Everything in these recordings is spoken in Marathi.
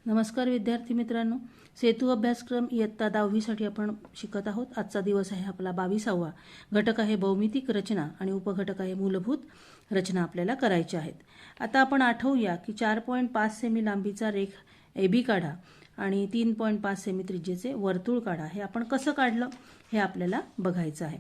नमस्कार विद्यार्थी मित्रांनो, सेतू अभ्यासक्रम इयत्ता 10वी आपण शिकत आहोत। आजचा दिवस आहे आपला 22वा। घटक आहे भौमितिक रचना आणि उपघटक आहे मूलभूत रचना आपल्याला करायची आहेत। आता आपण आठवूया की 4.5 सेमी लांबीचा रेख AB काढा आणि 3.5 सेमी त्रिज्येचे वर्तुळ काढा। हे आपण कसं काढलं हे आपल्याला बघायचं आहे।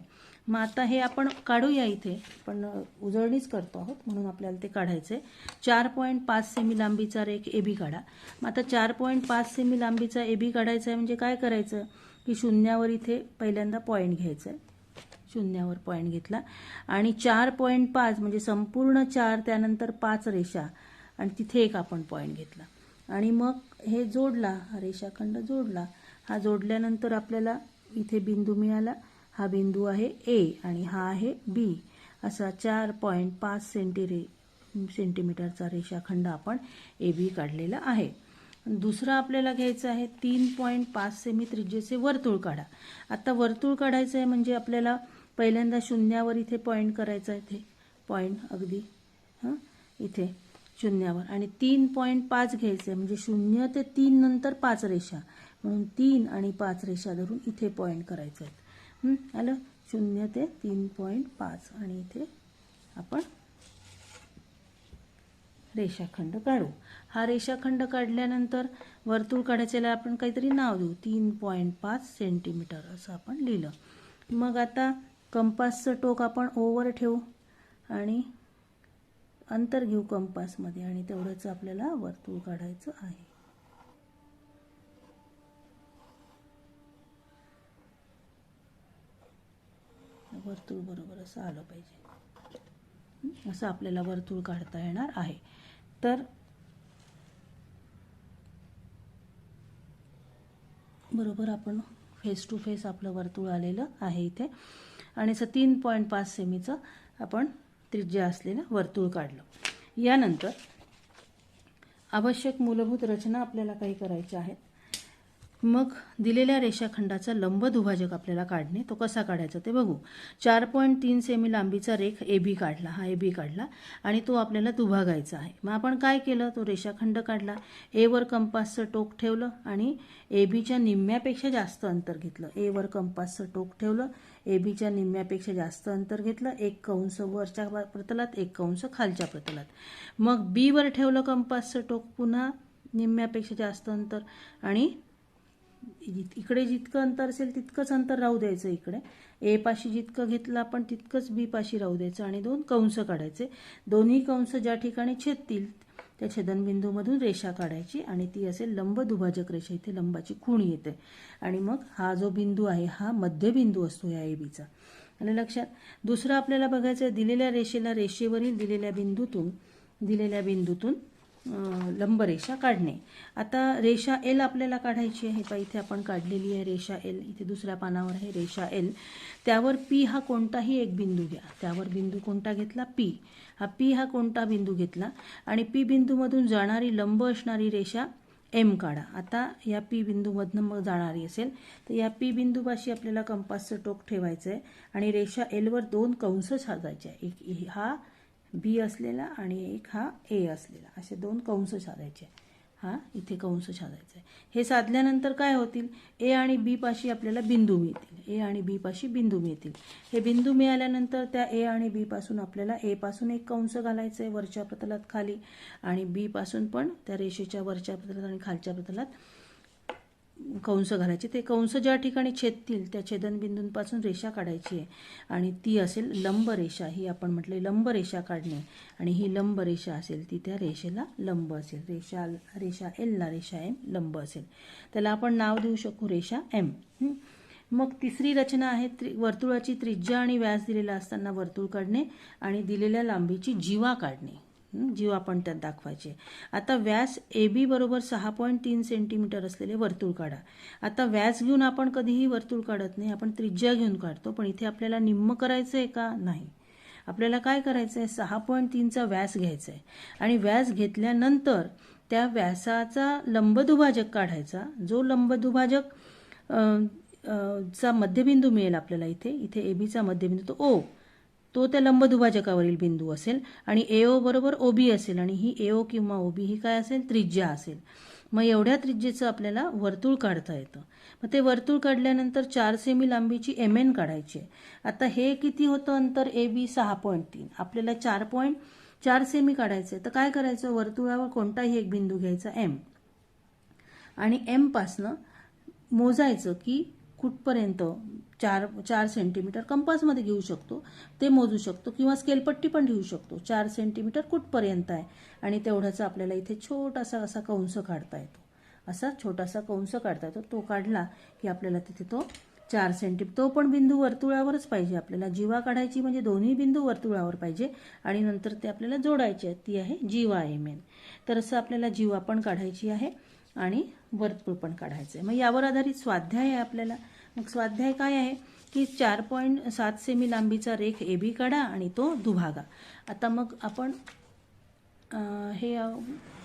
मग आता हे आपण काढूया, इथे पण उजळणीच करतो आहोत म्हणून आपल्याला ते काढायचे। 4.5 सेमी लांबीचा रेख AB काढा। मग आता 4.5 सेमी लांबीचा AB काढायचा आहे म्हणजे काय करायचं की शून्यावर इथे पहिल्यांदा पॉइंट घ्यायचा आहे। शून्यावर पॉइंट घेतला आणि 4.5 म्हणजे संपूर्ण 4 त्यानंतर 5 रेषा आणि तिथे एक आपण पॉइंट घेतला आणि मग हे जोडला, हा रेषाखंड जोडला। हा जोडल्यानंतर आपल्याला इथे बिंदू मिळाला। हा बिंदू आहे A आणि हा आहे B। असा 4.5 सेंटीमीटरचा रेषाखंड आपण AB काढलेला आहे। दुसरा आपल्याला घ्यायचा आहे 3.5 सेमी त्रिज्येचे वर्तुळ काढा। आता वर्तुळ काढायचं आहे म्हणजे आपल्याला पहिल्यांदा शून्यावर इथे पॉइंट करायचा आहे। इथे पॉइंट अगदी इथे शून्यावर आणि 3.5 घ्यायचं आहे म्हणजे 0 ते 3 नंतर 5 रेषा, म्हणून 3 आणि 5 रेषा धरून इथे पॉइंट करायचं आहे। आलं 0 ते 3.5 आणि इथे आपण रेषाखंड काढू। हा रेषाखंड काढल्यानंतर वर्तुळ काढायला आपण काहीतरी नाव देऊ, 3.5 सेंटीमीटर असं आपण लिहिलं। मग आता कंपासचं टोक आपण O वर ठेवू आणि अंतर घेऊ कंपासमध्ये आणि तेवढंच आपल्याला वर्तुळ काढायचं आहे। वर्तुळ बरोबर असं आलं पाहिजे, असं आपल्याला वर्तुळ काढता येणार आहे। तर बरोबर आपण फेस टू फेस आपलं वर्तुळ आलेलं आहे इथे आणि 3.5 सेमीचं आपण त्रिज्या असलेलं वर्तुळ काढलं। यानंतर आवश्यक मूलभूत रचना आपल्याला काही करायची आहे। मग दिलेल्या रेषाखंडाचा लंब दुभाजक आपल्याला काढणे, तो कसा काढायचा ते बघू। 4.3 सेमी लांबीचा रेख AB काढला, हा AB काढला आणि तो आपल्याला दुभागायचा आहे। मग आपण काय केलं, तो रेषाखंड काढला, A वर कंपासचं टोक ठेवलं आणि ABच्या निम्म्यापेक्षा जास्त अंतर घेतलं। A वर कंपासचं टोक ठेवलं, ABच्या निम्म्यापेक्षा जास्त अंतर घेतलं, एक कंस वरच्या प्रतलात, एक कंस खालच्या प्रतलात। मग B वर ठेवलं कंपासचं टोक, पुन्हा निम्म्यापेक्षा जास्त अंतर आणि इकडे जितकं अंतर असेल तितकंच अंतर राहू द्यायचं। इकडे A पाशी जितकं घेतलं आपण तितकंच B पाशी राहू द्यायचं आणि दोन कंस काढायचे। दोन्ही कंस ज्या ठिकाणी छेदतील त्या छेदनबिंदूमधून रेषा काढायची आणि ती असेल लंब दुभाजक रेषा। इथे लंबाची खूण येते आणि मग हा जो बिंदू आहे हा मध्यबिंदू असतो या ABचा, आलं लक्षात। दुसरं आपल्याला बघायचं आहे, दिलेल्या रेषेला रेषेवरील दिलेल्या बिंदूतून लंबरेषा काढणे। आता रेषा L आपल्याला काढायची आहे। पहा इथे आपण काढलेली आहे रेषा L, इथे दुसऱ्या पानावर आहे रेषा L। त्यावर P हा कोणताही एक बिंदू घ्या। त्यावर बिंदू कोणता घेतला, P। हा P हा कोणता बिंदू घेतला आणि P बिंदूमधून जाणारी लंब असणारी रेषा M काढा। आता या P बिंदूमधनं मग जाणारी असेल तर या P बिंदूपाशी आपल्याला कंपासचं टोक ठेवायचं आहे आणि रेषा L वर दोन कंस साधायचे, एक हा B असलेला आणि एक हा A असलेला, असे दोन कंस साधायचे। हा इथे कंस साधायचा आहे। हे साधल्यानंतर काय होतील, A आणि B पाशी आपल्याला बिंदू मिळतील। A आणि B पाशी बिंदू मिळतील। हे बिंदू मिळाल्यानंतर त्या A आणि B पासून आपल्याला A पासून एक कंस घालायचा आहे वरच्या प्रतलात खाली आणि B पासून पण त्या रेषेच्या वरच्या प्रतलात आणि खालच्या प्रतलात कंस घालायचे। ते कंस ज्या ठिकाणी छेदतील त्या छेदनबिंदूंपासून रेषा काढायची आहे आणि ती असेल लंब रेषा। ही आपण म्हटले लंब रेषा काढणे आणि ही लंब रेषा असेल ती त्या रेषेला लंब असेल। रेषा L ला रेषा M लंब असेल, त्याला आपण नाव देऊ शकू रेषा M। मग तिसरी रचना आहे वर्तुळाची त्रिज्या आणि व्यास दिलेला असताना वर्तुळ काढणे आणि दिलेल्या लांबीची जीवा काढणे। जीवा आपण त्यात दाखवायचे। आता व्यास AB बरोबर 6.3 सेंटीमीटर असलेले वर्तुळ काढा। आता व्यास घेऊन आपण कधीही वर्तुळ काढत नाही, आपण त्रिज्या घेऊन काढतो। पण इथे आपल्याला निम्म करायचं आहे का, नाही, आपल्याला काय करायचं आहे, 6.3चा व्यास घ्यायचा आहे आणि व्यास घेतल्यानंतर त्या व्यासाचा लंबदुभाजक काढायचा। जो लंबदुभाजक चा मध्यबिंदू मिळेल आपल्याला, इथे ABचा मध्यबिंदू तो त्या लंबदुभाजकावरील बिंदू असेल आणि AO बरोबर OB असेल आणि ही AO किंवा OB ही काय असेल, त्रिज्या असेल। मग एवढ्या त्रिज्येचं आपल्याला वर्तुळ काढता येतं. मग ते वर्तुळ काढल्यानंतर 4 सेमी लांबीची MN काढायची आहे. आता हे किती होतं अंतर AB 6.3, आपल्याला 4 सेमी काढायचं आहे. तर काय करायचं, वर्तुळावर कोणताही एक बिंदू घ्यायचा M आणि M पासनं मोजायचं की कुठपर्यंत 4 सेंटीमीटर कंपासमध्ये घेऊ शकतो ते मोजू शकतो किंवा स्केलपट्टी पण घेऊ शकतो. 4 सेंटीमीटर कुठपर्यंत आहे आणि तेवढाचा आपल्याला इथे छोटासा असा कंस काढता येतो. असा छोटासा कंस काढता येतो. तो काढला की आपल्याला तिथे तो 4 सेंटीमीटर, तो पण बिंदू वर्तुळावरच पाहिजे. आपल्याला जीवा काढायची म्हणजे दोन्ही बिंदू वर्तुळावर पाहिजे आणि नंतर ते आपल्याला जोडायचे आहेत. ती आहे जीवा MN. तर असं आपल्याला जीवा पण काढायची आहे आणि वर्तुळ पण काढायचं आहे. मग यावर आधारित स्वाध्याय आहे आपल्याला. मग स्वाध्याय काय आहे की 4.7 सेमी लांबीचा रेख AB काढा आणि तो दुभागा. आता मग आपण हे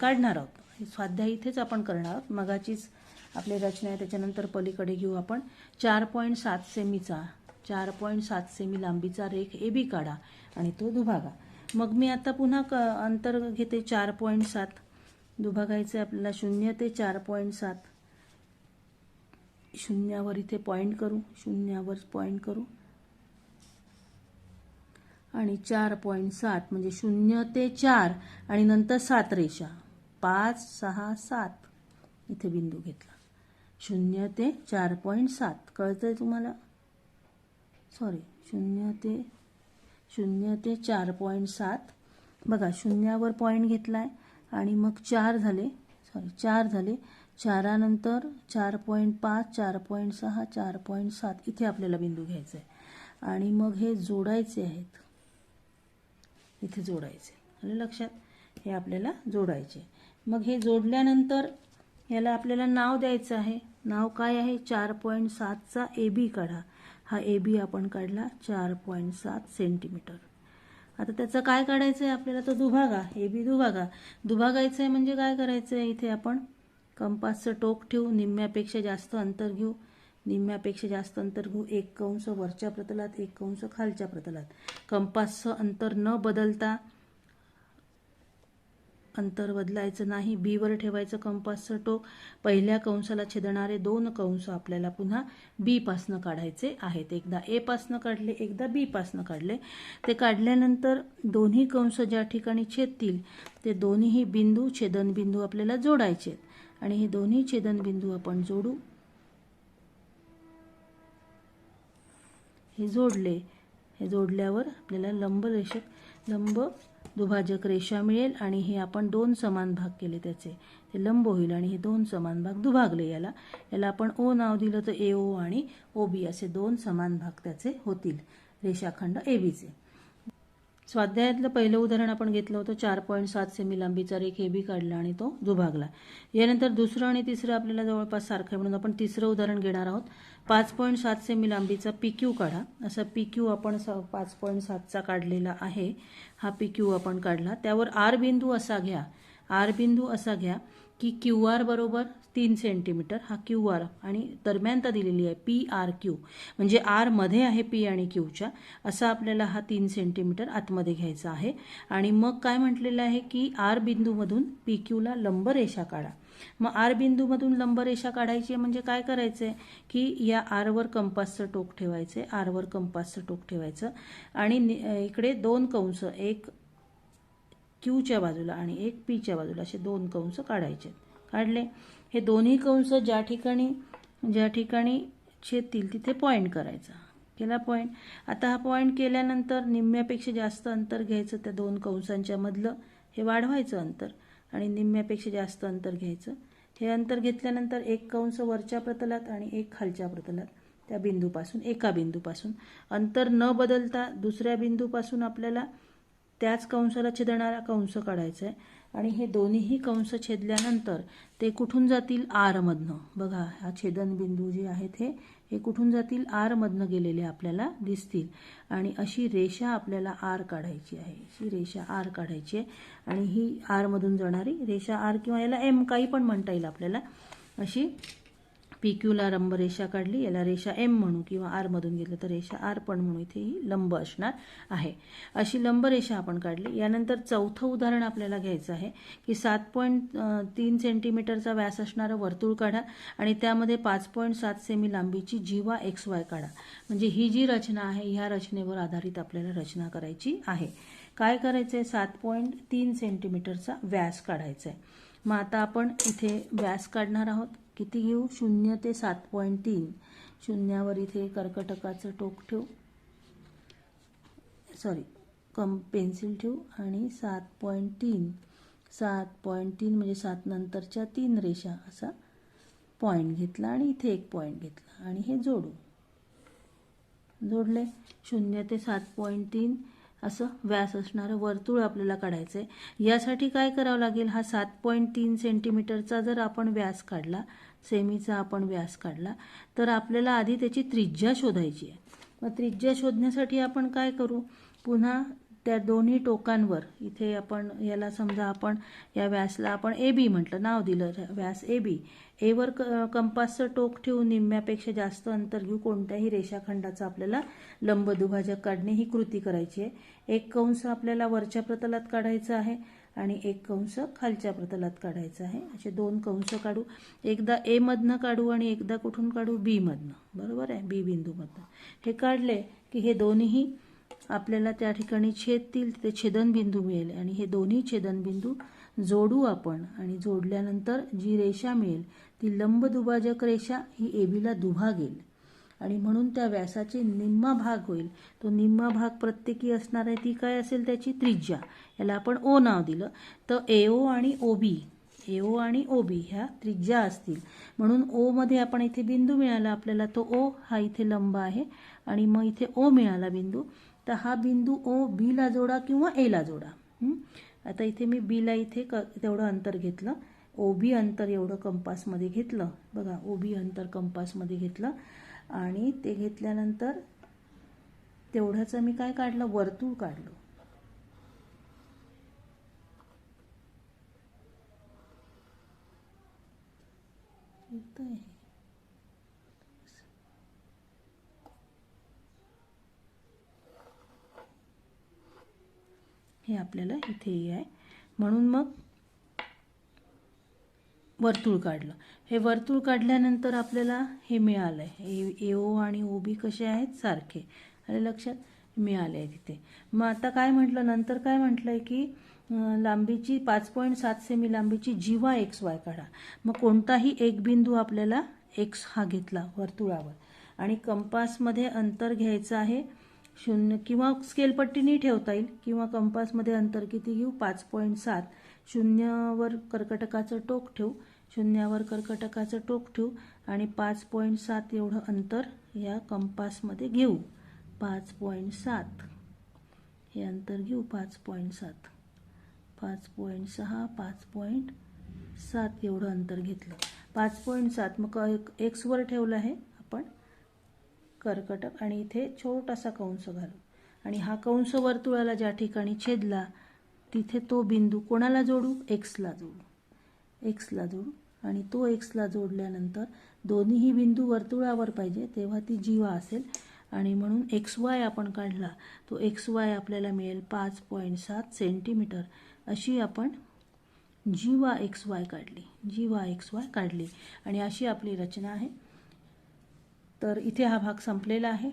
काढणार आहोत. हे स्वाध्याय इथेच आपण करणार आहोत. मगाचीच आपली रचना आहे त्याच्यानंतर पलीकडे घेऊ आपण. 4.7 सेमी लांबीचा रेख AB काढा आणि तो दुभागा. मग मी आता पुन्हा अंतर घेते 4.7. दुभागायचं आपल्याला 0 ते 4.7. शून्यावर इथे पॉईंट करू, शून्यावर पॉईंट करू आणि 4.7 म्हणजे 0 ते 4 आणि नंतर 7 रेषा 5, 6, 7 इथे बिंदू घेतला. 0 ते 4.7 कळतंय तुम्हाला? सॉरी 0 ते 4.7 बघा, शून्यावर पॉईंट घेतलाय आणि मग 4 झाले, 4 नंतर 4.5, 4.6, 4.7 इथे आपल्याला बिंदू घ्यायचे आहे आणि मग हे जोडायचे आहेत. इथे जोडायचे, आलं लक्षात? हे आपल्याला जोडायचे. मग हे जोडल्यानंतर याला आपल्याला नाव द्यायचं आहे. नाव काय आहे? 4.7चा AB काढा. हा AB आपण काढला 4.7 सेंटीमीटर. आता त्याचं काय काढायचं आहे आपल्याला? तो दुभागा, AB दुभागा. दुभागायचं आहे म्हणजे काय करायचं आहे? इथे आपण कंपासचं टोक ठेवू, निम्म्यापेक्षा जास्त अंतर घेऊ, एक कंस वरच्या प्रतलात, एक कंस खालच्या प्रतलात. कंपासचं अंतर न बदलता, अंतर बदलायचं नाही. B वर ठेवायचं कंपासचं टोक. पहिल्या कंसाला छेदणारे 2 कंस आपल्याला पुन्हा B पासनं काढायचे आहेत. एकदा A पासनं काढले, एकदा B पासनं काढले. ते काढल्यानंतर दोन्ही कंस ज्या ठिकाणी छेदतील ते दोन्हीही बिंदू, छेदनबिंदू आपल्याला जोडायचे आहेत आणि हे दोन्ही छेदनबिंदू आपण जोडू. हे जोडले, हे जोडल्यावर आपल्याला लंब दुभाजक रेषा मिळेल आणि हे आपण 2 समान भाग केले त्याचे, ते लंब होईल आणि हे 2 समान भाग दुभागले. याला आपण O नाव दिलं तर AO आणि OB असे 2 समान भाग त्याचे होतील रेषाखंड ABचे. स्वाध्यायातलं पहिलं उदाहरण आपण घेतलं होतं. 4.7 सेमी लांबीचा रेख AB काढला आणि तो दुभागला. यानंतर दुसरं आणि तिसरं आपल्याला जवळपास सारखं म्हणून आपण तिसरं उदाहरण घेणार आहोत. 5.7 सेमी लांबीचा PQ काढा. असा PQ आपण 5.7चा काढलेला आहे. हा PQ आपण काढला. त्यावर R बिंदू असा घ्या की QR बरोबर 3 सेंटीमीटर. हा QR आणि दरम्यानता दिलेली आहे PRQ, म्हणजे R मध्ये आहे P आणि Qच्या. असा आपल्याला हा 3 सेंटीमीटर आतमध्ये घ्यायचा आहे. आणि मग काय म्हटलेलं आहे की R बिंदूमधून PQला लंब रेषा काढा. मग R बिंदूमधून लंब रेषा काढायची म्हणजे काय करायचं आहे की या R वर कंपासचं टोक ठेवायचं, आणि इकडे 2 कंस, एक Qच्या बाजूला आणि एक Pच्या बाजूला, असे 2 कंस काढायचे. काढले. हे दोन्ही कंस ज्या ठिकाणी छेदतील तिथे पॉईंट करायचा. केला पॉईंट. आता हा पॉईंट केल्यानंतर निम्म्यापेक्षा जास्त अंतर घ्यायचं त्या 2 कंसांच्या मधलं, हे वाढवायचं अंतर आणि निम्म्यापेक्षा जास्त अंतर घ्यायचं. हे अंतर घेतल्यानंतर एक कंस वरच्या प्रतलात आणि एक खालच्या प्रतलात, त्या बिंदूपासून, एका बिंदूपासून अंतर न बदलता दुसऱ्या बिंदूपासून आपल्याला त्याच कंसाला छेदणारा कंस काढायचा आहे. आणि हे दोन्हीही कंस छेदल्यानंतर ते कुठून जातील? R मधनं. बघा, हा छेदनबिंदू जे आहेत हे कुठून जातील? R मधनं गेलेले आपल्याला दिसतील. आणि अशी रेषा आपल्याला R काढायची आहे. आणि ही R मधून जाणारी रेषा R किंवा याला M काही पण म्हणता येईल आपल्याला, अशी PQ लंब रेषा काढली, याला रेषा M म्हणू किंवा R मधून घेतलं तर रेषा R पण म्हणू, इथे ही लंब असणार आहे. अशी लंब रेषा आपण काढली. यानंतर चौथं उदाहरण आपल्याला घ्यायचं आहे की 7.3 सेंटीमीटरचा व्यास असणारं वर्तुळ काढा आणि त्यामध्ये 5.7 सेमी लांबीची जीवा XY काढा. म्हणजे ही जी रचना आहे ह्या रचनेवर आधारित आपल्याला रचना करायची आहे. काय करायचं आहे, 7.3 सेंटीमीटरचा व्यास काढायचा आहे. मग आता आपण इथे व्यास काढणार आहोत. किती घेऊ, 0 ते 7.3. शून्यावर इथे कर्कटकाचं टोक ठेवू, पेन्सिल ठेवू आणि 7.3 म्हणजे 7 नंतरच्या 3 रेषा असा पॉईंट घेतला आणि इथे एक पॉईंट घेतला आणि हे जोडले. 0 ते 7.3 असं व्यास असणारं वर्तुळ आपल्याला काढायचं आहे. यासाठी काय करावं लागेल, हा 7.3 सेंटीमीटरचा जर आपण व्यास काढला, सेमीचा आपण व्यास काढला, तर आपल्याला आधी त्याची त्रिज्या शोधायची आहे. मग त्रिज्या शोधण्यासाठी आपण काय करू, पुन्हा त्या दोन्ही टोकांवर इथे आपण याला समजा आपण या व्यासला आपण AB म्हटलं, नाव दिलं व्यास AB. एवर कंपासचं टोक ठेवून निम्म्यापेक्षा जास्त अंतर घेऊ. कोणत्याही रेषाखंडाचा आपल्याला लंब दुभाजक काढणे ही कृती करायची आहे. एक कंस आपल्याला वरच्या प्रतलात काढायचा आहे आणि एक कंस खालच्या प्रतलात काढायचा आहे. असे 2 कंस काढू. एकदा A मधनं काढू आणि एकदा कुठून काढू, B मधनं. बरोबर आहे, B बिंदूमधनं. हे काढले की हे दोन्ही आपल्याला त्या ठिकाणी छेदतील, तिथे छेदनबिंदू मिळेल आणि हे दोन्ही छेदनबिंदू जोडू आपण आणि जोडल्यानंतर जी रेषा मिळेल ती लंब दुभाजक रेषा ही ABला दुभागेल आणि म्हणून त्या व्यासाचे निम्मा भाग होईल. तो निम्मा भाग प्रत्येकी असणार आहे, ती काय असेल, त्याची त्रिज्या. याला आपण O नाव दिलं. तर AO आणि OB ह्या त्रिज्या असतील. म्हणून O मध्ये आपण इथे बिंदू मिळाला आपल्याला, तो O हा इथे लंब आहे आणि मग इथे O मिळाला बिंदू. तर हा बिंदू O Bला जोडा किंवा Aला जोडा. आता इथे मी Bला इथे तेवढं अंतर घेतलं, OB अंतर एवढं कंपासमध्ये घेतलं. बघा, OB अंतर कंपासमध्ये घेतलं आणि ते घेतल्यानंतर तेवढ्याचं मी काय काढलं, वर्तुळ काढलं. हे आपल्याला इथे आहे. म्हणून मग वर्तुळ काढलं. हे वर्तुळ काढल्यानंतर आपल्याला हे मिळालं आहे. AO आणि OB कसे आहेत, सारखे. आले लक्षात, मिळाले आहे तिथे. मग आता काय म्हटलं, नंतर काय म्हटलंय की लांबीची 5.7 सेमी लांबीची जीवा XY काढा. मग कोणताही एक बिंदू आपल्याला X हा घेतला वर्तुळावर आणि कंपासमध्ये अंतर घ्यायचं आहे 0 किंवा स्केलपट्टीने ठेवता येईल किंवा कंपासमध्ये अंतर किती घेऊ, 5.7. 0वर कर्कटकाचं टोक ठेवू, 0वर कर्कटकाचं टोक ठेवू आणि 5.7 एवढं अंतर या कंपासमध्ये घेऊ. 5.7 हे अंतर घेऊ, 5.7, 5.6, 5.7 एवढं अंतर घेतलं. 5.7 मग Xवर ठेवलं आहे आपण कर्कटक आणि इथे छोटासा कंस घालू आणि हा कंस वर्तुळाला ज्या ठिकाणी छेदला तिथे तो बिंदू कोणाला जोडू, Xला जोडू आणि तो Xला जोडल्यानंतर दोन्हीही बिंदू वर्तुळावर पाहिजे, तेव्हा ती जीवा असेल आणि म्हणून XY आपण काढला. तो XY आपल्याला मिळेल 5.7 सेंटीमीटर. अशी आपण जीवा XY काढली आणि अशी आपली रचना आहे. तर इथे हा भाग संपलेला आहे.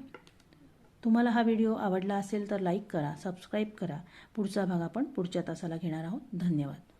तुम्हाला हा व्हिडिओ आवडला असेल तर लाईक करा, सबस्क्राईब करा. पुढचा भाग आपण पुढच्या तासाला घेणार आहोत. धन्यवाद.